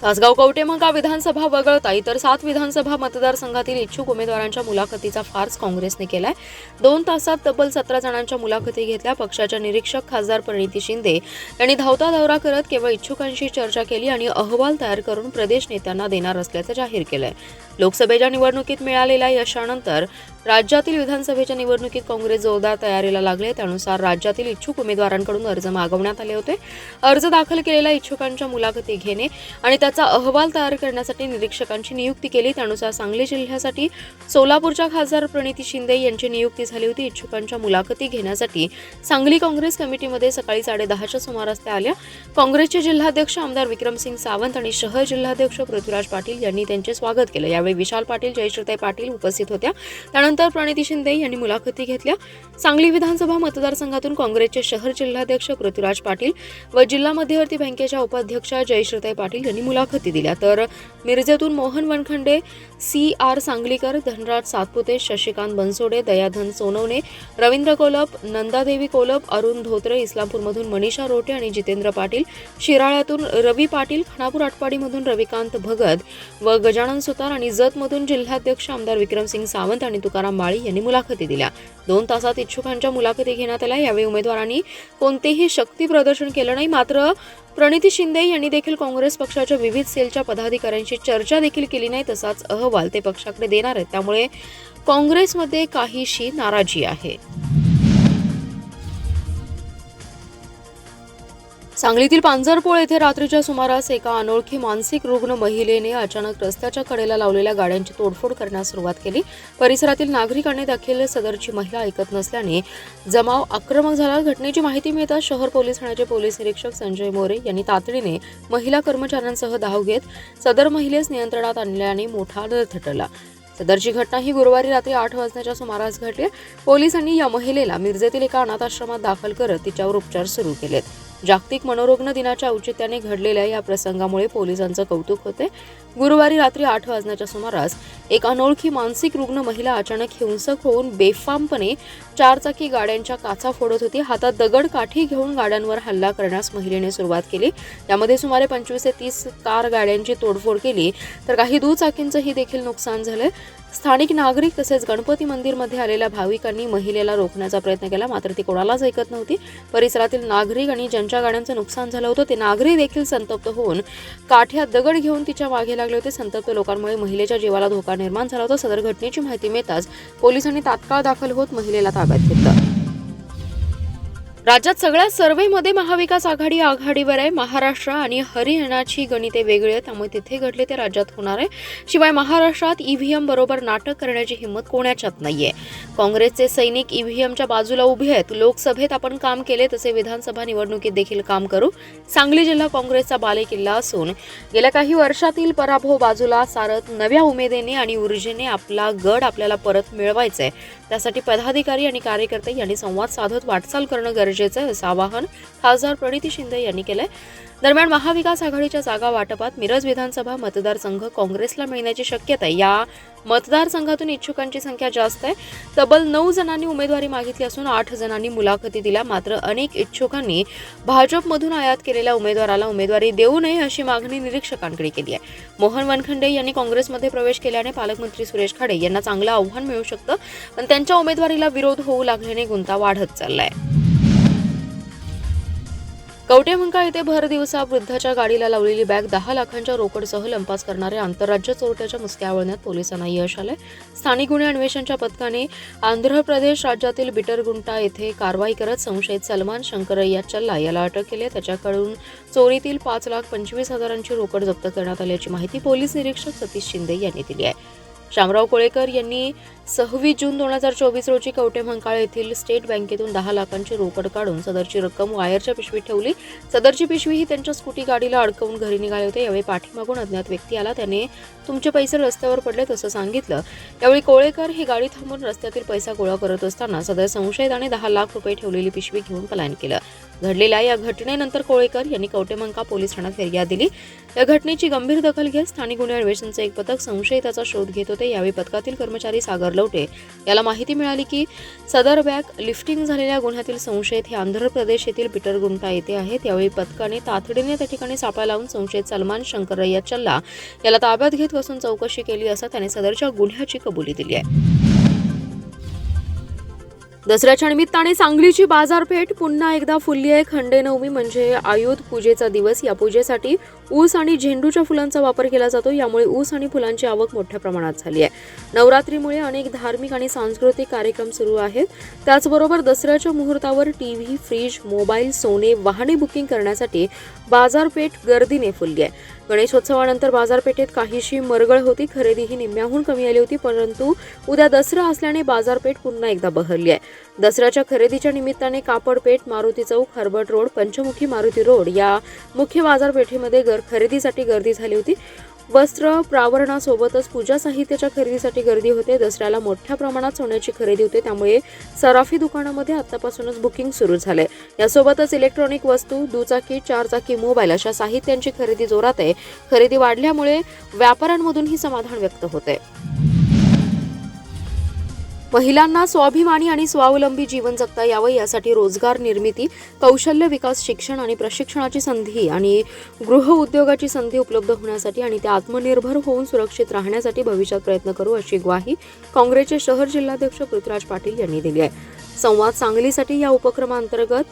तासगाव कवटेमंका विधानसभा वगळता इतर 7 विधानसभा मतदारसंघातील इच्छुक उमेदवारांच्या मुलाखतीचा फार्स काँग्रेसने केलाय। 2 तासात तब्बल 17 जणांच्या मुलाखती घेतल्या। पक्षाच्या निरीक्षक खासदार प्रणिती शिंदे यांनी धावता दौरा करत केवळ इच्छुकांशी चर्चा केली आणि अहवाल तयार करून प्रदेश नेत्यांना देणार असल्याचं जाहीर केलंय। लोकसभेच्या निवडणुकीत मिळालेल्या यशानंतर राज्यातील विधानसभेच्या निवडणुकीत काँग्रेस जोरदार तयारीला लागले। त्यानुसार राज्यातील इच्छुक उमेदवारांकडून अर्ज मागवण्यात आले होते। अर्ज दाखल केलेल्या इच्छुकांच्या मुलाखती घेणे आणि त्याचा अहवाल तयार करण्यासाठी निरीक्षकांची नियुक्ती केली। त्यानुसार सांगली जिल्ह्यासाठी सोलापूरच्या खासदार प्रणिती शिंदे यांची नियुक्ती झाली होती। इच्छुकांच्या मुलाखती घेण्यासाठी सांगली काँग्रेस कमिटीमध्ये सकाळी 10:30च्या सुमारास त्या आल्या। काँग्रेसचे जिल्हाध्यक्ष आमदार विक्रमसिंग सावंत आणि शहर जिल्हाध्यक्ष पृथ्वीराज पाटील यांनी त्यांचे स्वागत केले। यावेळी विशाल पाटील, जयश्रीताई पाटील उपस्थित होत्या। त्यानंतर प्रणिती शिंदे यांनी मुलाखती घेतल्या। सांगली विधानसभा मतदारसंघातून काँग्रेसचे शहर जिल्हाध्यक्ष पृथ्वीराज पाटील व जिल्हा मध्यवर्ती बँकेच्या उपाध्यक्षा जयश्रीताई पाटील यांनी मुलाखती दिल्या। तर मिरजेतून मोहन वनखंडे, CR सांगलीकर, धनराज सातपुते, शशिकांत बनसोडे, दयाधन सोनवणे, रवींद्र कोलप, नंदादेवी कोलप, अरुण धोत्रे, इस्लामपूरमधून मनीषा रोटे आणि जितेंद्र पाटील, शिराळ्यातून रवी पाटील, खानापूर आटपाडीमधून रविकांत भगत व गजानन सुतार आणि जतमधून जिल्हाध्यक्ष आमदार विक्रमसिंग सावंत आणि तुकाराम माळी यांनी मुलाखती दिल्या। 2 तासात इच्छुकांच्या मुलाखती घेण्यात आल्या। यावेळी उमेदवारांनी कोणतेही शक्ती प्रदर्शन केलं नाही। मात्र प्रणिती शिंदे यांनी देखील काँग्रेस पक्षाच्या विविध सेलच्या पदाधिकाऱ्यांशी चर्चा देखील केली नाही। तसाच अहवाल ते पक्षाकडे देणार आहेत। त्यामुळे काँग्रेसमध्ये काहीशी नाराजी आहे। सांगलीतील पांजरपोळ येथे रात्रीच्या सुमारास एका अनोळखी मानसिक रुग्ण महिलेने अचानक रस्त्याच्या कडेला लावलेल्या गाड्यांची तोडफोड करण्यास सुरुवात केली। परिसरातील नागरिकांनी देखील सदरची महिला ऐकत नसल्याने जमाव आक्रमक झाला। घटनेची माहिती मिळताच शहर पोलीस ठाण्याचे पोलीस निरीक्षक संजय मोरे यांनी तातडीने महिला कर्मचाऱ्यांसह धाव घेत सदर महिलेस नियंत्रणात आणल्याने मोठा अनर्थ टळला। सदरची घटना ही गुरुवारी रात्री 8 वाजण्याच्या सुमारास घडली। पोलिसांनी या महिलेला मिरजेतील एका अनाथाश्रमात दाखल करत तिच्यावर उपचार सुरू केलेत। जागतिक मनोरुग्ण दिनाच्या औचित्याने घडलेल्या या प्रसंगामुळे पोलिसांचं कौतुक होते। गुरुवारी रात्री 8 वाजण्याच्या सुमारास एक अनोळखी मानसिक रुग्ण महिला अचानक हिंसक होऊन बेफामपणे 4 चाकी गाड्यांच्या काचा फोडत होती। हातात दगड काठी घेऊन गाड्यांवर हल्ला करण्यास महिलेने सुरुवात केली। यामध्ये सुमारे 25 ते 30 कार गाड्यांची तोडफोड केली तर काही दुचाकींचंही देखील नुकसान झालं। स्थानिक नागरिक तसेच गणपती मंदिरमध्ये आलेल्या भाविकांनी महिलेला रोखण्याचा प्रयत्न केला, मात्र ती कोणालाच ऐकत नव्हती। परिसरातील नागरिक आणि ज्यांच्या गाड्यांचं नुकसान झालं होतं ते नागरिक देखील संतप्त होऊन काठ्यात दगड घेऊन तिच्या मागे लागले होते। संतप्त लोकांमुळे महिलेच्या जीवाला धोका निर्माण झाला होता। सदर घटनेची माहिती मिळताच पोलिसांनी तात्काळ दाखल होत महिलेला ताब्यात घेतलं। राज्यात सगळ्या सर्व्हेमध्ये महाविकास आघाडी आघाडीवर आहे। महाराष्ट्र आणि हरियाणाची गणिते वेगळी आहेत, त्यामुळे तिथे घडले ते राज्यात होणार आहे। शिवाय महाराष्ट्रात EVM बरोबर नाटक करण्याची हिंमत कोणाच्यात नाहीये। काँग्रेसचे सैनिक EVMच्या बाजूला उभे आहेत। लोकसभेत आपण काम केले तसे विधानसभा निवडणुकीत देखील काम करू। सांगली जिल्हा काँग्रेसचा बालेकिल्ला असून गेल्या काही वर्षातील पराभव बाजूला सारत नव्या उमेदीने आणि ऊर्जेने आपला गड आपल्याला परत मिळवायचा आहे। त्यासाठी पदाधिकारी आणि कार्यकर्ते यांनी संवाद साधत वाटचाल करणं गरजेचं आहे, असं आवाहन खासदार प्रणिती शिंदे यांनी केलंय। दरम्यान महाविकास आघाडीच्या जागा वाटपात मिरज विधानसभा मतदारसंघ काँग्रेसला मिळण्याची शक्यता आहे। या मतदारसंघातून इच्छुकांची संख्या जास्त आहे। तब्बल 9 जणांनी उमेदवारी मागितली असून 8 जणांनी मुलाखती दिल्या। मात्र अनेक इच्छुकांनी भाजपमधून आयात केलेल्या उमेदवाराला उमेदवारी देऊ नये अशी मागणी निरीक्षकांकडे केली आहे। मोहन वनखंडे यांनी काँग्रेसमध्ये प्रवेश केल्याने पालकमंत्री सुरेश खाडे यांना चांगलं आव्हान मिळू शकतं, पण त्यांच्या उमेदवारीला विरोध होऊ लागल्याने गुंता वाढत चाललाय। कवटेमंका येथे भर दिवसा वृद्धाच्या गाडीला लावलेली बॅग 10 लाखांच्या रोकडसह लंपास करणाऱ्या आंतरराज्य चोरट्याच्या मुसक्या आवळण्यात पोलिसांना यश आलंय। स्थानिक गुन्हे अन्वेषणच्या पथकाने आंध्र प्रदेश राज्यातील बिटरगुंटा येथे कारवाई करत संशयित सलमान शंकरय्या चल्ला याला अटक केली आहे। त्याच्याकडून चोरीतील 5,25,000ची रोकड जप्त करण्यात आल्याची माहिती पोलीस निरीक्षक सतीश शिंदे यांनी दिली आहे। शामराव कोळेकर यांनी 26 जून 2024 रोजी कवटेमंकाळ येथील स्टेट बँकेतून 10 लाखांची रोकड काढून सदरची रक्कम वायरच्या पिशवीत ठेवली। सदरची पिशवी ही त्यांच्या स्कूटी गाडीला अडकवून घरी निघाले होते। यावेळी पाठीमागून अज्ञात व्यक्ती आला, त्याने तुमचे पैसे रस्त्यावर पडलेत असं सांगितलं। यावेळी कोळेकर ही गाडी थांबवून रस्त्यातील पैसा गोळा करत असताना सदर संशयिताने 10 लाख रुपये ठेवलेली पिशवी घेऊन पलायन केलं। घडलेल्या या घटनेनंतर कोळेकर यांनी कवटेमंका पोलीस ठाण्यात फिर्याद दिली। या घटनेची गंभीर दखल घेत स्थानिक गुन्हे अन्वेषणचे एक पथक संशयिताचा शोध घेत होते। यावेळी पथकातील कर्मचारी सागर लवटे याला माहिती मिळाली की सदर बॅग लिफ्टिंग झालेल्या गुन्ह्यातील संशयित हे आंध्र प्रदेश येथील पिटरगुंटा येथे आहेत। यावेळी पथकाने तातडीने त्या ठिकाणी सापळा लावून संशयित सलमान शंकरय्या चल्ला याला ताब्यात घेत कसून चौकशी केली असता त्याने सदरच्या गुन्ह्याची कबुली दिली आहे। दसऱ्याच्या निमित्ताने सांगलीची बाजारपेठ पुन्हा एकदा फुलली आहे। खंडेनवमी म्हणजे आयुध पूजेचा दिवस। या पूजेसाठी ऊस आणि झेंडूच्या फुलांचा वापर केला जातो। यामुळे ऊस आणि फुलांची आवक मोठ्या प्रमाणात झाली आहे। नवरात्रीमुळे अनेक धार्मिक आणि सांस्कृतिक कार्यक्रम सुरू आहेत। त्याचबरोबर दसऱ्याच्या मुहूर्तावर टीव्ही, फ्रीज, मोबाईल, सोने, वाहने बुकिंग करण्यासाठी बाजारपेठ गर्दीने फुलली आहे। गणेशोत्सवानंतर बाजारपेठेत काहीशी मरगळ होती। खरेदीही निम्म्याहून कमी आली होती, परंतु उद्या दसरा असल्याने बाजारपेठ पुन्हा एकदा बहरली आहे। दसऱ्याच्या खरेदीच्या निमित्ताने कापडपेठ, मारुती चौक, हर्बट रोड, पंचमुखी मारुती रोड या मुख्य बाजारपेठेमध्ये खरेदीसाठी गर्दी झाली होती। वस्त्र प्रावरणासोबतच पूजा साहित्याच्या खरेदीसाठी गर्दी होते। दसऱ्याला मोठ्या प्रमाणात सोन्याची खरेदी होते, त्यामुळे सराफी दुकानामध्ये आतापासूनच बुकिंग सुरू झाले। यासोबतच इलेक्ट्रॉनिक वस्तू, दुचाकी, चारचाकी मोबाईल अशा साहित्यांची खरेदी जोरात आहे। खरेदी वाढल्यामुळे व्यापाऱ्यांमधूनही समाधान व्यक्त होते। महिलांना स्वाभिमानी आणि स्वावलंबी जीवन जगता यावं यासाठी रोजगार निर्मिती, कौशल्य विकास, शिक्षण आणि प्रशिक्षणाची संधी आणि गृह उद्योगाची संधी उपलब्ध होण्यासाठी आणि त्या आत्मनिर्भर होऊन सुरक्षित राहण्यासाठी भविष्यात प्रयत्न करू अशी ग्वाही काँग्रेसचे शहर जिल्हाध्यक्ष पृथ्वीराज पाटील यांनी दिली आहे। संवाद सांगलीसाठी या उपक्रमांतर्गत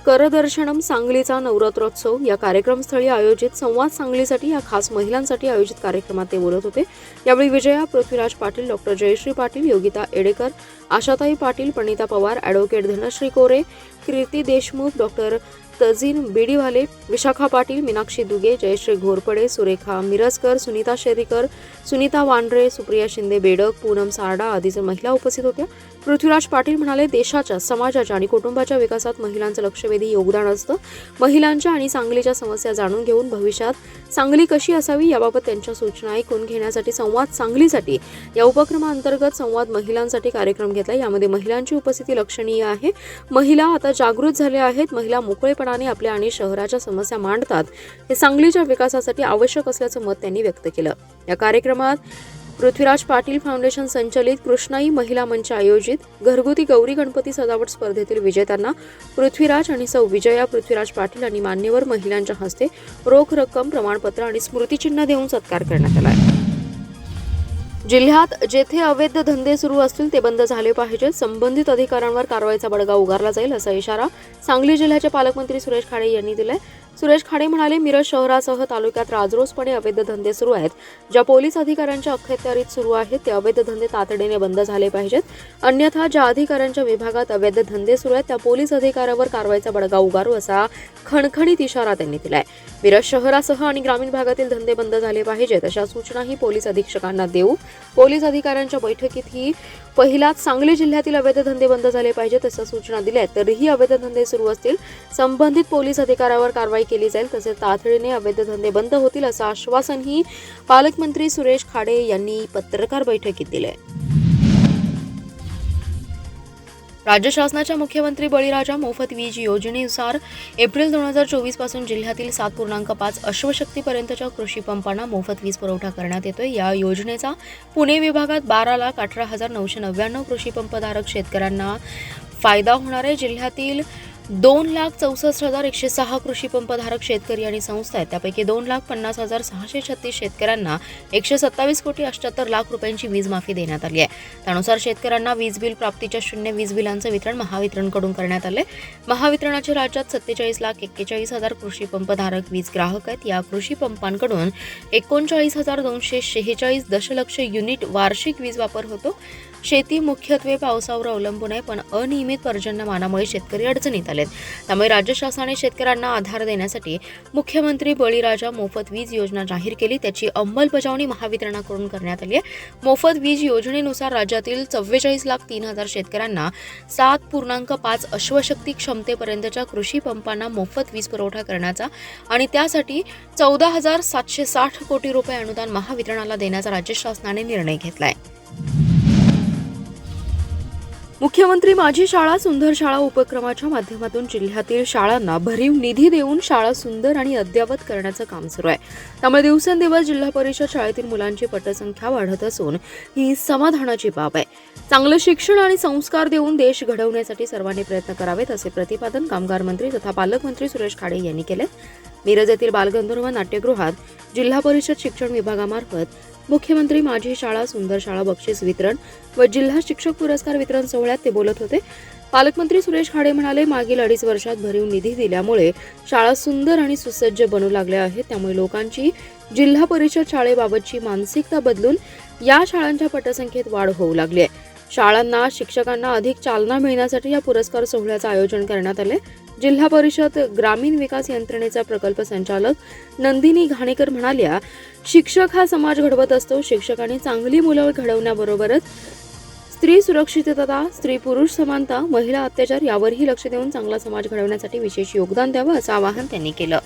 करदर्शनम सांगलीचा नवरात्रोत्सव या कार्यक्रमस्थळी आयोजित संवाद सांगलीसाठी या खास महिलांसाठी आयोजित कार्यक्रमात ते बोलत होते। यावेळी विजया, पृथ्वीराज पाटील, डॉक्टर जयश्री पाटील, योगिता एडेकर, आशाताई पाटील, प्रणिता पवार, ॲडव्होकेट धनश्री कोरे, कीर्ती देशमुख, डॉक्टर तजीन बिडीवाले, विशाखा पाटील, मीनाक्षी दुगे, जयश्री घोरपडे, सुरेखा मिरजकर, सुनीता शेरीकर, सुनीता वांड्रे, सुप्रिया शिंदे बेडक, पूनम सारडा आदी महिला उपस्थित होत्या। पृथ्वीराज पाटील म्हणाले, देशाच्या, समाजाच्या आणि कुटुंबाच्या विकासात महिलांचं लक्षवेधी योगदान असतं। महिलांच्या आणि सांगलीच्या समस्या जाणून घेऊन भविष्यात सांगली कशी असावी याबाबत त्यांच्या सूचना ऐकून घेण्यासाठी संवाद सांगलीसाठी या उपक्रमाअंतर्गत संवाद महिलांसाठी कार्यक्रम घेतला। यामध्ये महिलांची उपस्थिती लक्षणीय आहे। महिला आता जागृत झाल्या आहेत। महिला मोकळेपणाने आपल्या आणि शहराच्या समस्या मांडतात। हे सांगलीच्या विकासासाठी आवश्यक असल्याचं मत त्यांनी व्यक्त केलं। या कार्यक्रमात पृथ्वीराज पाटील फाउंडेशन संचलित कृष्णाई महिला मंच आयोजित घरगुती गौरी गणपती सजावट स्पर्धेतील विजेत्यांना पृथ्वीराज आणि सौ विजया पृथ्वीराज पाटील आणि मान्यवर महिलांच्या हस्ते रोख रक्कम, प्रमाणपत्र आणि स्मृतिचिन्ह देऊन सत्कार करण्यात आला। जिल्ह्यात जेथे अवैध धंदे सुरू असतील ते बंद झाले पाहिजेत। संबंधित अधिकाऱ्यांवर कारवाईचा बडगा उगारला जाईल असा इशारा सांगली जिल्ह्याचे पालकमंत्री सुरेश खाडे यांनी दिलाय। सुरेश खाडे म्हणाले, मिरज शहरासह तालुक्यात राजरोसपणे अवैध धंदे सुरू आहेत। ज्या पोलीस अधिकाऱ्यांच्या अखत्यारीत सुरू आहेत ते अवैध धंदे तातडीने बंद झाले पाहिजेत, अन्यथा ज्या अधिकाऱ्यांच्या विभागात अवैध धंदे सुरू आहेत त्या पोलीस अधिकाऱ्यावर कारवाईचा बडगा उगारू असा खणखणीत इशारा त्यांनी दिलाय। मिरज शहरासह आणि ग्रामीण भागातील धंदे बंद झाले पाहिजेत अशा सूचनाही पोलीस अधीक्षकांना देऊ। पोलीस अधिकाऱ्यांच्या बैठकीतही पहिलाच सांगली जिल्ह्यातील अवैध धंदे बंद झाले पाहिजेत अशा सूचना दिल्या। तरीही अवैध धंदे सुरू असतील संबंधित पोलीस अधिकाऱ्यावर कारवाई केली जाईल, तसेच तातडीने अवैध धंदे बंद होतील असं आश्वासनही पालकमंत्री सुरेश खाडे यांनी पत्रकार बैठकीत दिले। राज्य शासनाच्या मुख्यमंत्री बळीराजा मोफत वीज योजनेनुसार एप्रिल 2024 पासून जिल्ह्यातील 7.5 अश्वशक्तीपर्यंतच्या कृषी पंपांना मोफत वीज पुरवठा करण्यात येतोय। या योजनेचा पुणे विभागात 12,18,999 कृषी पंपधारक शेतकऱ्यांना फायदा होणार आहे। जिल्ह्यातील 2,64,106 कृषी पंपधारक शेतकरी आणि संस्था आहेत। त्यापैकी 2,50,636 शेतकऱ्यांना 127,78,00,000 रुपयांची वीज माफी देण्यात आली आहे। त्यानुसार शेतकऱ्यांना वीज बिल प्राप्तीच्या शून्य वीज बिलांचं वितरण महावितरणकडून करण्यात आले। महावितरणाचे राज्यात 47,41,000 कृषी पंपधारक वीज ग्राहक आहेत। या कृषी पंपांकडून 39,246 दशलक्ष युनिट वार्षिक वीज वापर होतो। शेती मुख्यत्वे पावसावर अवलंबून आहे, पण अनियमित पर्जन्यमानामुळे शेतकरी अडचणीत आलेत। त्यामुळे राज्य शासनाने शेतकऱ्यांना आधार देण्यासाठी मुख्यमंत्री बळीराजा मोफत वीज योजना जाहीर केली। त्याची अंमलबजावणी महावितरणाकडून करण्यात आली आहे। मोफत वीज योजनेनुसार राज्यातील 44,03,000 शेतकऱ्यांना 7.5 अश्वशक्ती क्षमतेपर्यंतच्या कृषी पंपांना मोफत वीज पुरवठा करण्याचा आणि त्यासाठी 14,760 कोटी रुपये अनुदान महावितरणाला देण्याचा राज्य शासनाने निर्णय घेतलाय। मुख्यमंत्री माझी शाळा सुंदर शाळा उपक्रमाच्या माध्यमातून जिल्ह्यातील शाळांना भरीव निधी देऊन शाळा सुंदर आणि अद्ययावत करण्याचं काम सुरू आहे. त्यामुळे दिवसेंदिवस जिल्हा परिषद शाळेतील मुलांची पटसंख्या वाढत असून ही समाधानाची बाब आहे. चांगलं शिक्षण आणि संस्कार देऊन देश घडवण्यासाठी सर्वांनी प्रयत्न करावेत असे प्रतिपादन कामगार मंत्री तथा पालकमंत्री सुरेश खाडे यांनी केले. मिरज येथील बालगंधर्व नाट्यगृहात जिल्हा परिषद शिक्षण विभागामार्फत मुख्यमंत्री माझी शाळा सुंदर शाळा बक्षीस वितरण व जिल्हा शिक्षक पुरस्कार वितरण सोहळ्यात ते बोलत होते. पालकमंत्री सुरेश खाडे म्हणाले, मागील 2.5 वर्षात भरीव निधी दिल्यामुळे शाळा सुंदर आणि सुसज्ज बनू लागल्या आहेत. त्यामुळे लोकांची जिल्हा परिषद शाळेबाबतची मानसिकता बदलून या शाळांच्या पटसंख्येत वाढ होऊ लागली आहे. शाळांना शिक्षकांना अधिक चालना मिळण्यासाठी या पुरस्कार सोहळ्याचं आयोजन करण्यात आले. जिल्हा परिषद ग्रामीण विकास यंत्रणेचा प्रकल्प संचालक नंदिनी घाणेकर म्हणाल्या, शिक्षक हा समाज घडवत असतो. शिक्षकांनी चांगली मुलं घडवण्याबरोबरच स्त्री सुरक्षितता, स्त्री पुरुष समानता, महिला अत्याचार यावरही लक्ष देऊन चांगला समाज घडवण्यासाठी विशेष योगदान द्यावं असं आवाहन त्यांनी केलं.